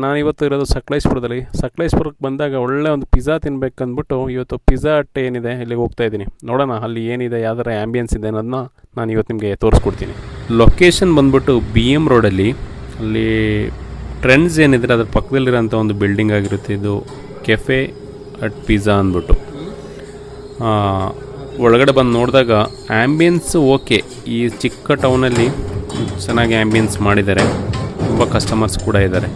ನಾನಿವತ್ತು ಇರೋದು ಸಕಲೇಶ್ಪುರದಲ್ಲಿ. ಸಕಲೇಶ್ಪುರಕ್ಕೆ ಬಂದಾಗ ಒಳ್ಳೆ ಒಂದು ಪಿಜ್ಜಾ ತಿನ್ಬೇಕಂದ್ಬಿಟ್ಟು ಇವತ್ತು ಪಿಜ್ಜಾ ಹಟ್ ಏನಿದೆ ಇಲ್ಲಿಗೆ ಹೋಗ್ತಾ ಇದ್ದೀನಿ. ನೋಡೋಣ ಅಲ್ಲಿ ಏನಿದೆ, ಯಾವ್ದಾರ ಆ್ಯಂಬಿಯನ್ಸ್ ಇದೆ ಅನ್ನೋದನ್ನ ನಾನು ಇವತ್ತು ನಿಮಗೆ ತೋರಿಸ್ಕೊಡ್ತೀನಿ. ಲೊಕೇಶನ್ ಬಂದ್ಬಿಟ್ಟು BM ರೋಡಲ್ಲಿ, ಅಲ್ಲಿ ಟ್ರೆಂಡ್ಸ್ ಏನಿದ್ರೆ ಅದ್ರ ಪಕ್ಕದಲ್ಲಿರೋಂಥ ಒಂದು ಬಿಲ್ಡಿಂಗ್ ಆಗಿರುತ್ತೆ. ಇದು ಕೆಫೆ ಅಟ್ ಪಿಜ್ಜಾ ಅಂದ್ಬಿಟ್ಟು. ಒಳಗಡೆ ಬಂದು ನೋಡಿದಾಗ ಆ್ಯಂಬಿಯನ್ಸ್ ಓಕೆ, ಈ ಚಿಕ್ಕ ಟೌನಲ್ಲಿ ಚೆನ್ನಾಗಿ ಆ್ಯಂಬಿಯನ್ಸ್ ಮಾಡಿದ್ದಾರೆ. ತುಂಬ ಕಸ್ಟಮರ್ಸ್ ಕೂಡ ಇದ್ದಾರೆ.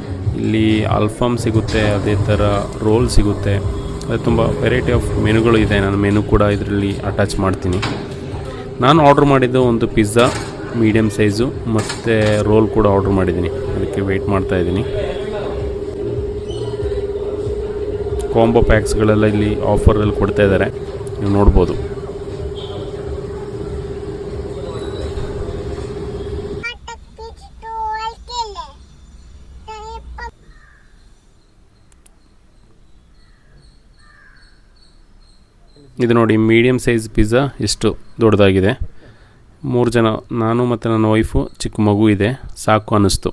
ಇಲ್ಲಿ ಅಲ್ಫಾಮ್ ಸಿಗುತ್ತೆ, ಅದೇ ಥರ ರೋಲ್ ಸಿಗುತ್ತೆ, ಅದು ತುಂಬ ವೆರೈಟಿ ಆಫ್ ಮೆನುಗಳು ಇದೆ. ನಾನು ಮೆನು ಕೂಡ ಇದರಲ್ಲಿ ಅಟ್ಯಾಚ್ ಮಾಡ್ತೀನಿ. ನಾನು ಆರ್ಡ್ರ್ ಮಾಡಿದ್ದು ಒಂದು ಪಿಜ್ಜಾ ಮೀಡಿಯಮ್ ಸೈಜು ಮತ್ತು ರೋಲ್ ಕೂಡ ಆರ್ಡ್ರ್ ಮಾಡಿದ್ದೀನಿ. ಅದಕ್ಕೆ ವೆಯ್ಟ್ ಮಾಡ್ತಾಯಿದ್ದೀನಿ. ಕಾಂಬೋ ಪ್ಯಾಕ್ಸ್ಗಳೆಲ್ಲ ಇಲ್ಲಿ ಆಫರಲ್ಲಿ ಕೊಡ್ತಾ ಇದ್ದಾರೆ, ನೀವು ನೋಡ್ಬೋದು. ಇದು ನೋಡಿ, ಮೀಡಿಯಮ್ ಸೈಜ್ ಪಿಜ್ಜಾ ಎಷ್ಟು ದೊಡ್ಡದಾಗಿದೆ. 3 ಜನ, ನಾನು ಮತ್ತು ನನ್ನ ವೈಫು, ಚಿಕ್ಕ ಮಗು ಇದೆ, ಸಾಕು ಅನ್ನಿಸ್ತು.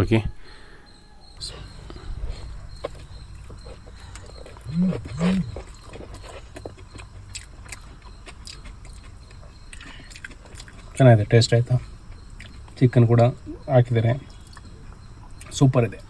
ಓಕೆ, ಚೆನ್ನಾಗಿದೆ, ಟೇಸ್ಟ್ ಆಯಿತಾ? ಚಿಕನ್ ಕೂಡ ಹಾಕಿದ್ದಾರೆ, ಸೂಪರ್ ಇದೆ.